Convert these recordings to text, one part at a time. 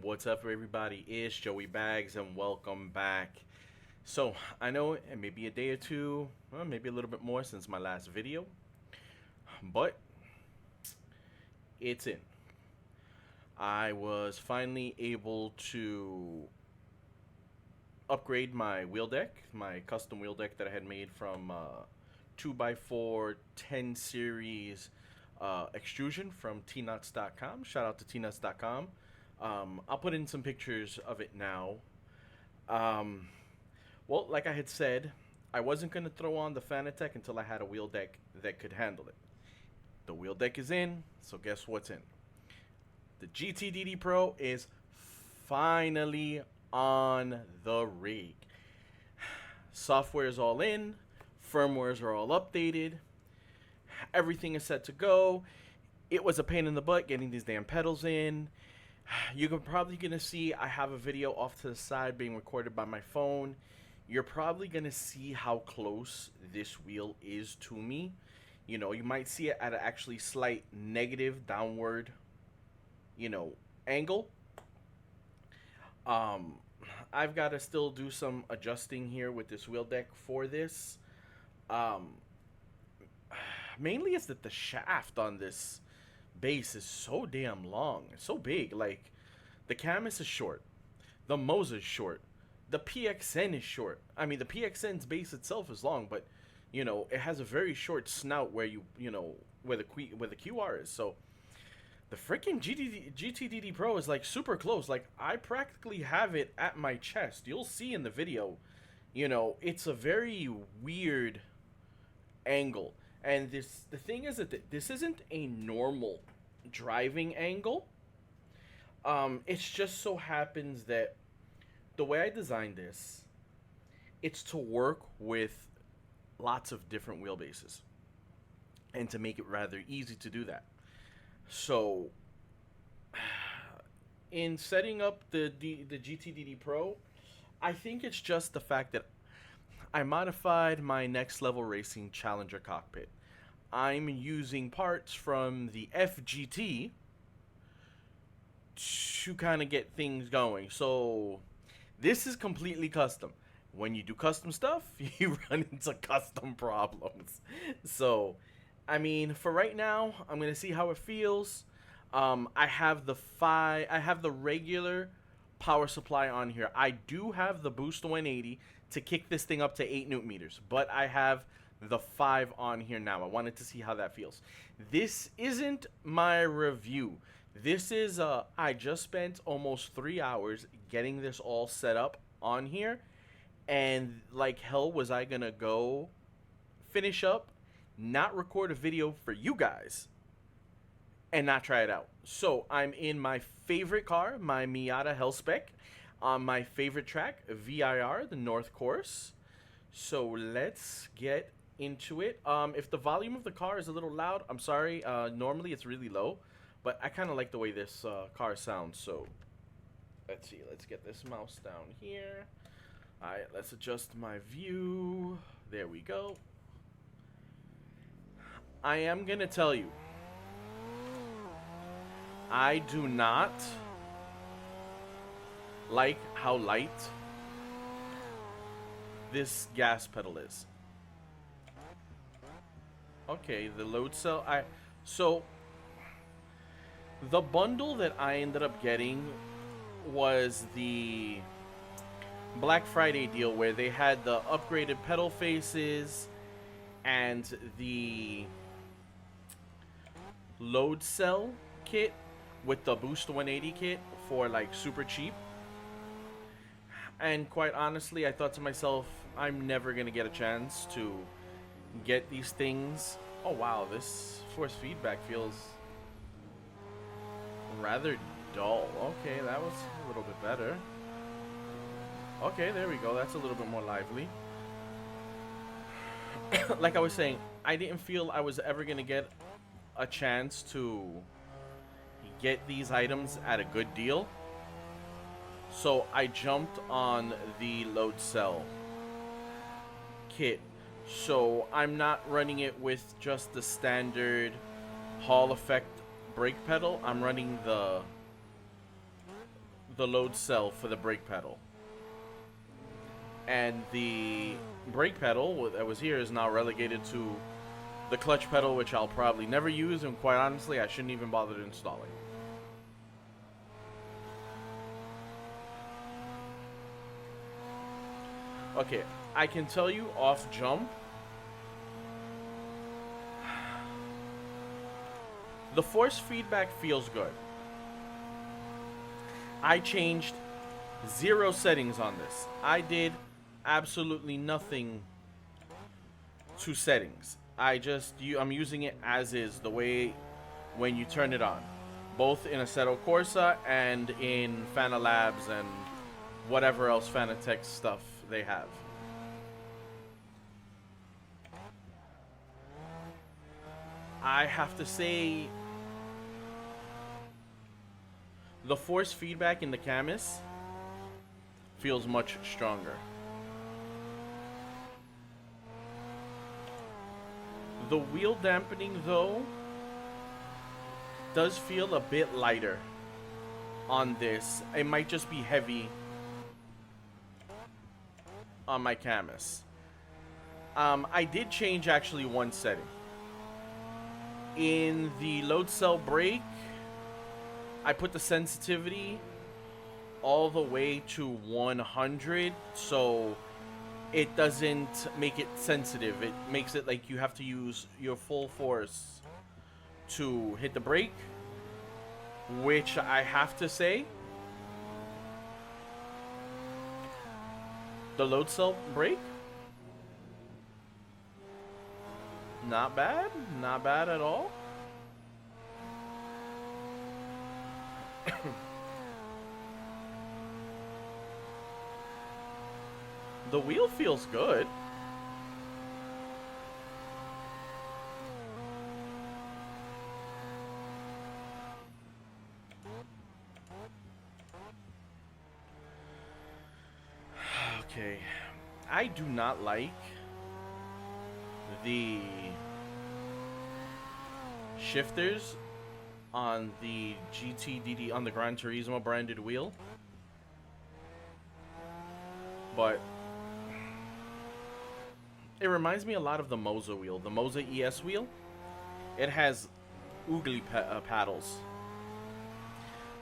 What's up, everybody? It's Joey Bags, and welcome back. So, I know it may be a day or two, well, maybe a little bit more since my last video, but it's in. I was finally able to upgrade my wheel deck, my custom wheel deck that I had made from 2x4 10 series extrusion from tnuts.com. Shout out to tnuts.com. I'll put in some pictures of it now. Well, like I had said, I wasn't going to throw on the Fanatec until I had a wheel deck that could handle it. The wheel deck is in, so guess what's in? The GT DD Pro is finally on the rig. Software is all in, firmwares are all updated, everything is set to go. It was a pain in the butt getting these damn pedals in. You're probably going to see I have a video off to the side being recorded by my phone. You're probably going to see how close this wheel is to me. You know, you might see it at an actually slight negative downward, angle. I've got to still do some adjusting here with this wheel deck for this. Mainly is that the shaft on this base is so damn long. It's so big. Like, the Camus is short. The Moza is short. The PXN is short. I mean, the PXN's base itself is long, but, it has a very short snout where where the QR is. So, the freaking GTDD Pro is, like, super close. Like, I practically have it at my chest. You'll see in the video, it's a very weird angle. And the thing is that this isn't a normal driving angle. It's just so happens that the way I designed this, it's to work with lots of different wheelbases and to make it rather easy to do that. So, in setting up the GTDD Pro, I think it's just the fact that I modified my Next Level Racing Challenger cockpit. I'm using parts from the FGT to kind of get things going. So, this is completely custom. When you do custom stuff, you run into custom problems. So, I mean, for right now, I'm gonna see how it feels. I have the regular power supply on here. I do have the Boost 180 to kick this thing up to 8 newton meters, but I have the 5 on here now. I wanted to see how that feels. This isn't my review. This is I just spent almost 3 hours getting this all set up on here, and like hell was I gonna go finish up, not record a video for you guys, and not try it out. So I'm in my favorite car, my Miata Hellspec, on my favorite track, VIR, the North Course. So let's get into it. If the volume of the car is a little loud, I'm sorry. Normally it's really low, but I kind of like the way this car sounds. So let's see. Let's get this mouse down here. All right, let's adjust my view. There we go. I am going to tell you, I do not like how light this gas pedal is. Okay, the load cell. So the bundle that I ended up getting was the Black Friday deal where they had the upgraded pedal faces and the load cell kit with the Boost 180 kit for like super cheap. And quite honestly, I thought to myself, I'm never gonna get a chance to get these things. Oh wow, this force feedback feels rather dull. Okay, that was a little bit better. Okay, there we go. That's a little bit more lively. Like I was saying, I didn't feel I was ever gonna get a chance to get these items at a good deal. So I jumped on the load cell kit. So I'm not running it with just the standard Hall effect brake pedal. I'm running the the load cell for the brake pedal. And the brake pedal that was here is now relegated to the clutch pedal, which I'll probably never use, and quite honestly, I shouldn't even bother installing. Okay, I can tell you off jump, the force feedback feels good. I changed 0 settings on this. I did absolutely nothing to settings. I'm using it as is, the way when you turn it on, both in Assetto Corsa and in Fanalabs and whatever else Fanatec stuff they have. I have to say, the force feedback in the Camus feels much stronger. The wheel dampening, though, does feel a bit lighter on this. It might just be heavy on my Camus. I did change actually one setting. In the load cell brake, I put the sensitivity all the way to 100, so it doesn't make it sensitive. It makes it like you have to use your full force to hit the brake, which I have to say, the load cell brake, not bad at all. The wheel feels good. Okay, I do not like the shifters on the GT DD, on the Gran Turismo branded wheel, but it reminds me a lot of the Moza wheel, the Moza ES wheel. It has oogly paddles.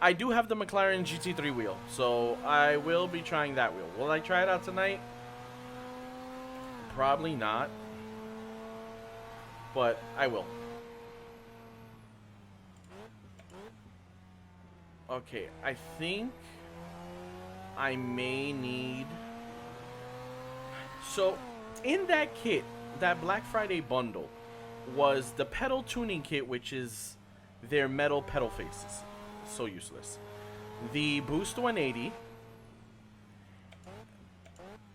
I do have the McLaren GT3 wheel, so I will be trying that wheel. Will I try it out tonight? Probably not, but I will. Okay, I think I may need... So, in that kit, that Black Friday bundle, was the pedal tuning kit, which is their metal pedal faces. So useless. The Boost 180,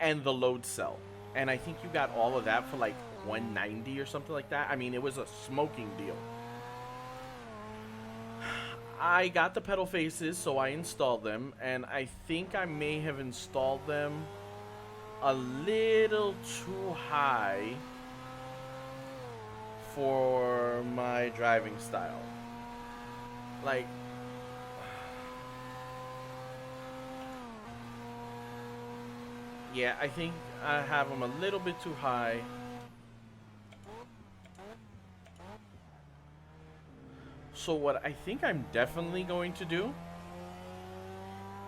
and the load cell. And I think you got all of that for like $190 or something like that. I mean, it was a smoking deal. I got the pedal faces, so I installed them, and I think I may have installed them a little too high for my driving style. Like, yeah, I think I have them a little bit too high. So what I think I'm definitely going to do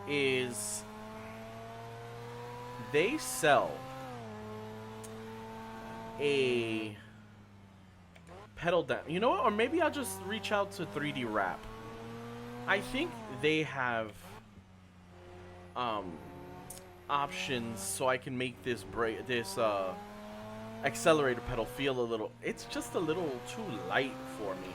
is they sell a pedal down. You know what? Or maybe I'll just reach out to 3D Wrap. I think they have options so I can make this accelerator pedal feel a little. It's just a little too light for me.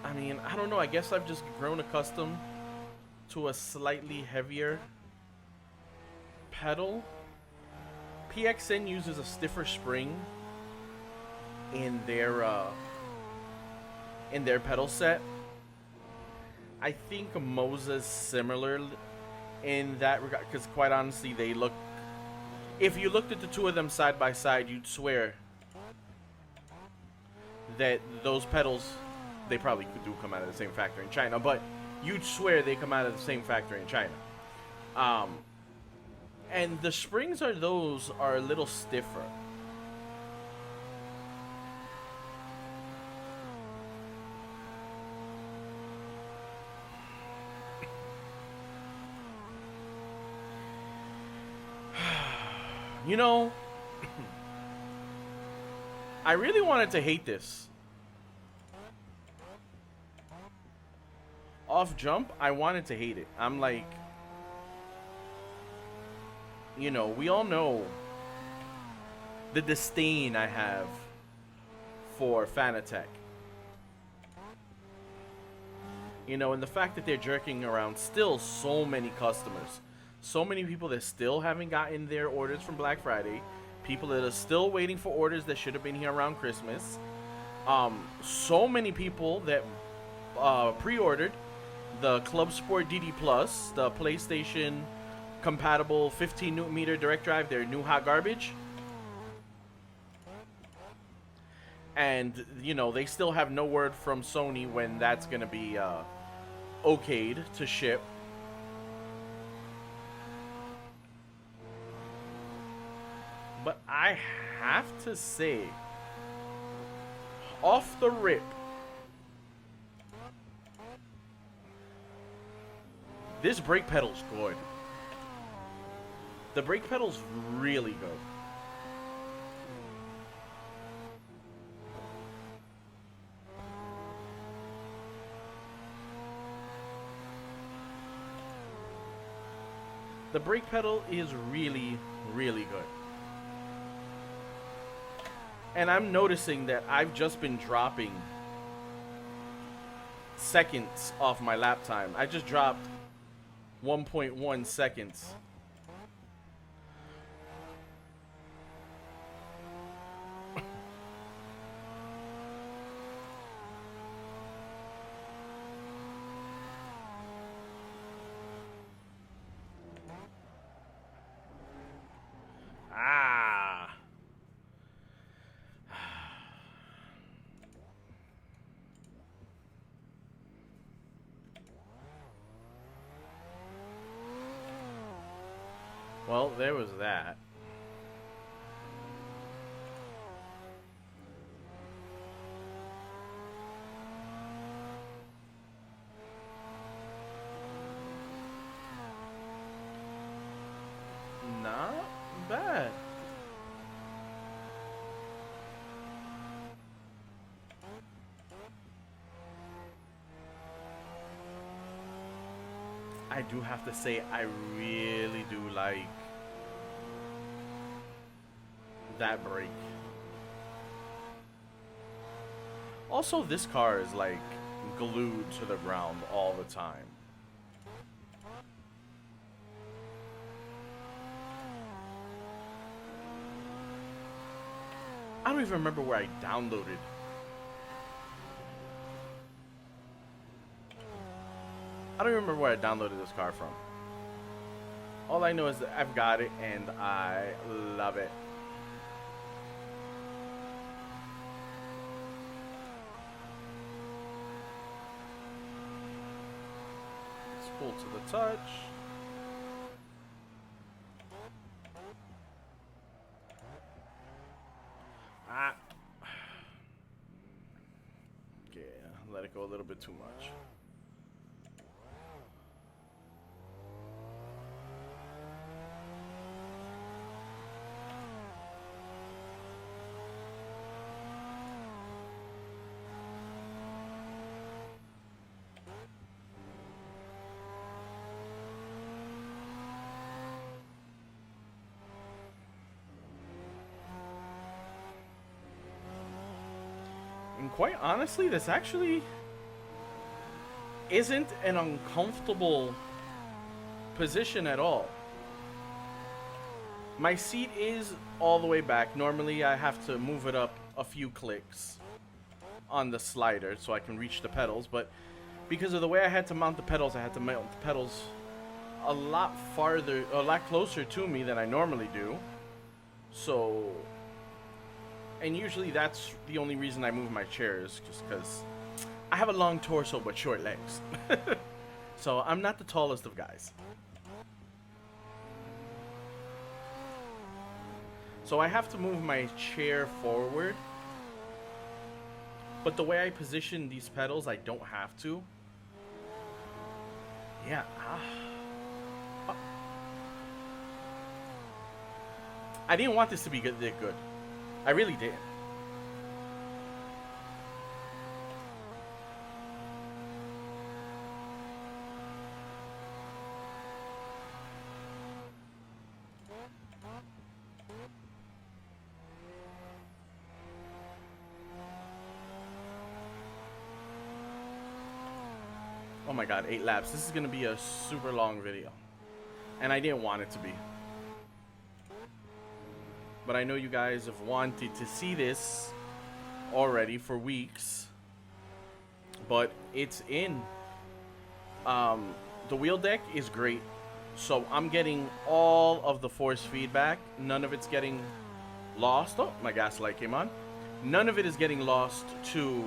I mean, I don't know. I guess I've just grown accustomed to a slightly heavier pedal. PXN uses a stiffer spring in their pedal set. I think Moza's similar in that regard, because quite honestly, they look. If you looked at the two of them side by side, you'd swear that those pedals, they probably do come out of the same factory in China, but you'd swear they come out of the same factory in China. And the springs are a little stiffer. You know, I really wanted to hate this. Off jump, I wanted to hate it. I'm like, you know, we all know the disdain I have for Fanatec. You know, and the fact that they're jerking around still so many customers. So many people that still haven't gotten their orders from Black Friday. People that are still waiting for orders that should have been here around Christmas. So many people that pre-ordered the Club Sport DD Plus, the PlayStation compatible 15 newton meter direct drive, their new hot garbage. And, you know, they still have no word from Sony when that's going to be okayed to ship. But I have to say, off the rip, this brake pedal's good. The brake pedal's really good. The brake pedal is really, really good. And I'm noticing that I've just been dropping seconds off my lap time. I just dropped 1.1 seconds. Well, there was that. Not bad. I do have to say, I really do like that brake. Also, this car is like glued to the ground all the time. I don't even remember where I downloaded. I don't remember where I downloaded this car from. All I know is that I've got it and I love it. Pull to the touch. Yeah, let it go a little bit too much. And quite honestly, this actually isn't an uncomfortable position at all. My seat is all the way back. Normally I have to move it up a few clicks on the slider so I can reach the pedals, but because of the way I had to mount the pedals, I had to mount the pedals a lot farther, a lot closer to me than I normally do. So, and usually that's the only reason I move my chairs, just because I have a long torso but short legs. So I'm not the tallest of guys. So I have to move my chair forward. But the way I position these pedals, I don't have to. Yeah. I didn't want this to be good. I really did. Oh my god, 8 laps. This is going to be a super long video. And I didn't want it to be. But I know you guys have wanted to see this already for weeks. But it's in. The wheel deck is great. So I'm getting all of the force feedback. None of it's getting lost. Oh, my gas light came on. None of it is getting lost to,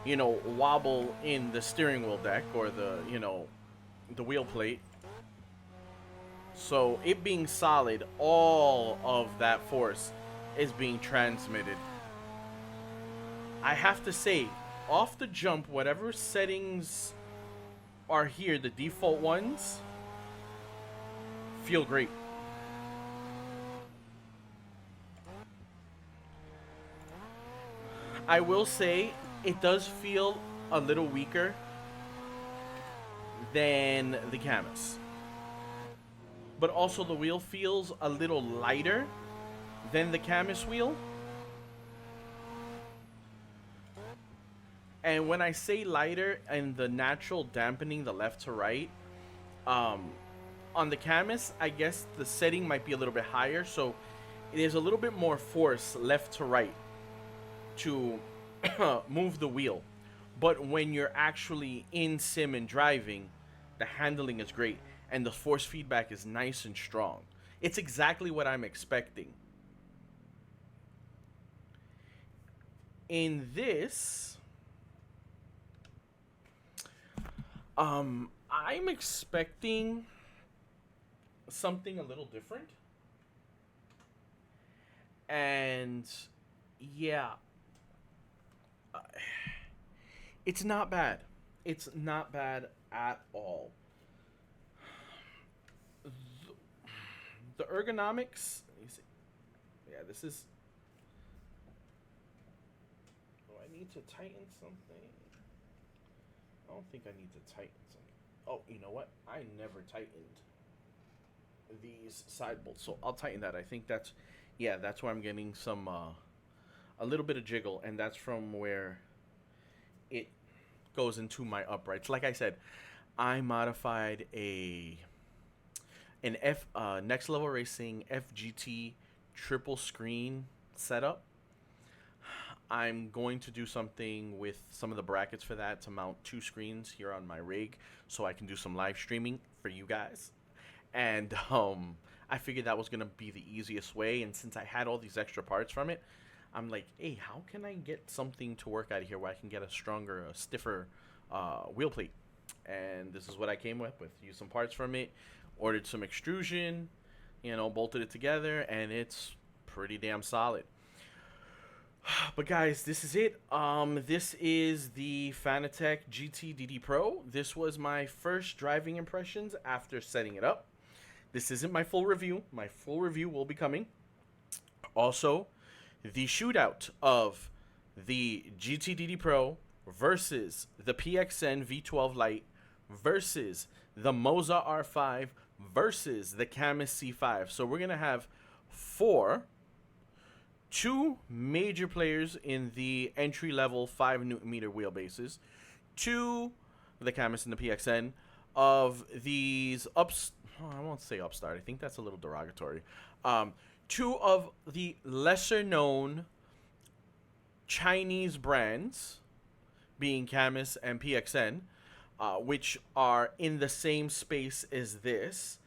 you know, wobble in the steering wheel deck or the, you know, the wheel plate. So it being solid, all of that force is being transmitted. I have to say, off the jump, whatever settings are here, the default ones, feel great. I will say, it does feel a little weaker than the Camus. But also the wheel feels a little lighter than the Camus wheel. And when I say lighter and the natural dampening the left to right, on the Camus, I guess the setting might be a little bit higher. So there's a little bit more force left to right to move the wheel. But when you're actually in sim and driving, the handling is great. And the force feedback is nice and strong. It's exactly what I'm expecting. In this, I'm expecting something a little different. And yeah, it's not bad. It's not bad at all. The ergonomics, yeah, this is, do I need to tighten something? I don't think I need to tighten something. Oh, you know what? I never tightened these side bolts, so I'll tighten that. I think that's, yeah, that's where I'm getting some, a little bit of jiggle, and that's from where it goes into my uprights. Like I said, I modified an Next Level Racing FGT triple screen setup. I'm going to do something with some of the brackets for that to mount 2 screens here on my rig so I can do some live streaming for you guys. And I figured that was going to be the easiest way. And since I had all these extra parts from it, I'm like, hey, how can I get something to work out of here where I can get a stronger, stiffer wheel plate? And this is what I came with. Used some parts from it, ordered some extrusion, you know, bolted it together, and it's pretty damn solid. But guys, this is it. This is the Fanatec GT DD Pro. This was my first driving impressions after setting it up. This isn't my full review. My full review will be coming. Also, the shootout of the GT DD Pro versus the PXN V12 Lite versus the Moza R5 versus the Camus C5. So we're going to have 2 major players in the entry-level 5 Nm wheelbases, 2, the Camus and the PXN, of these I won't say upstart, I think that's a little derogatory, 2 of the lesser-known Chinese brands, being Camus and PXN, which are in the same space as this.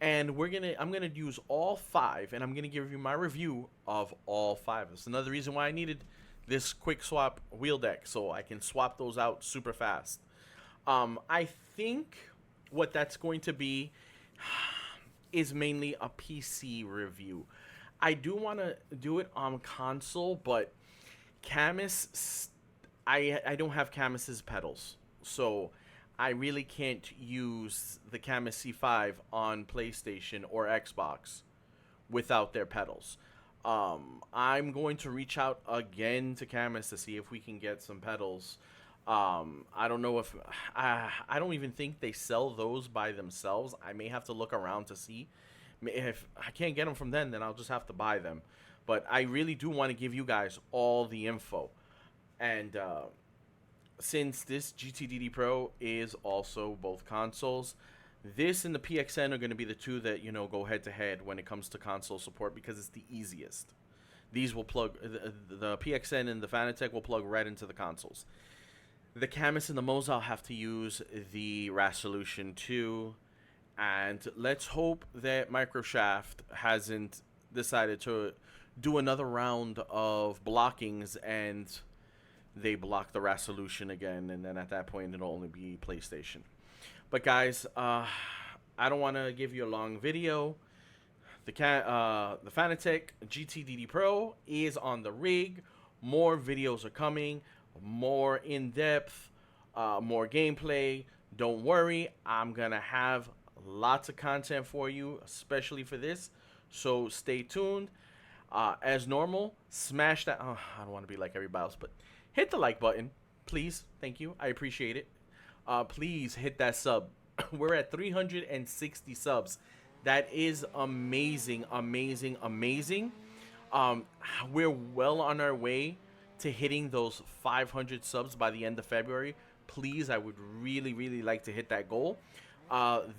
And I'm gonna use all 5, and I'm gonna give you my review of all 5. That's another reason why I needed this quick swap wheel deck, so I can swap those out super fast. I think what that's going to be is mainly a PC review. I do want to do it on console, but Camus, I don't have Camus's pedals, so I really can't use the Camus C5 on PlayStation or Xbox without their pedals. I'm going to reach out again to Camus to see if we can get some pedals. I don't know if I don't even think they sell those by themselves. I may have to look around to see. If I can't get them from them, then I'll just have to buy them. But I really do want to give you guys all the info. And since this GT DD Pro is also both consoles, this and the PXN are going to be the two that, go head to head when it comes to console support because it's the easiest. These will plug, the PXN and the Fanatec will plug right into the consoles. The Camus and the Moza have to use the Resolution 2. And let's hope that Microshaft hasn't decided to do another round of blockings and they block the Resolution again. And then at that point, it'll only be PlayStation. But guys, I don't want to give you a long video. The Fanatec GT DD Pro is on the rig. More videos are coming. More in-depth. More gameplay. Don't worry. I'm going to have lots of content for you, especially for this. So stay tuned. As normal, smash that. Oh, I don't want to be like everybody else, but hit the like button. Please. Thank you. I appreciate it. Please hit that sub. We're at 360 subs. That is amazing, amazing, amazing. We're well on our way to hitting those 500 subs by the end of February. Please, I would really, really like to hit that goal.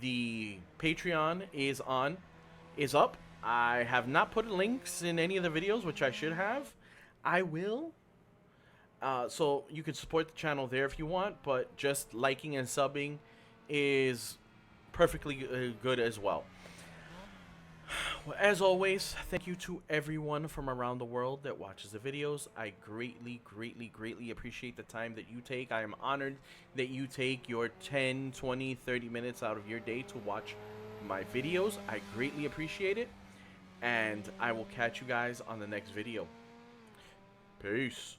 The Patreon is up. I have not put links in any of the videos, which I should have. I will. So you can support the channel there if you want, but just liking and subbing is perfectly good as well. As always, thank you to everyone from around the world that watches the videos. I greatly, greatly, greatly appreciate the time that you take. I am honored that you take your 10, 20, 30 minutes out of your day to watch my videos. I greatly appreciate it. And I will catch you guys on the next video. Peace.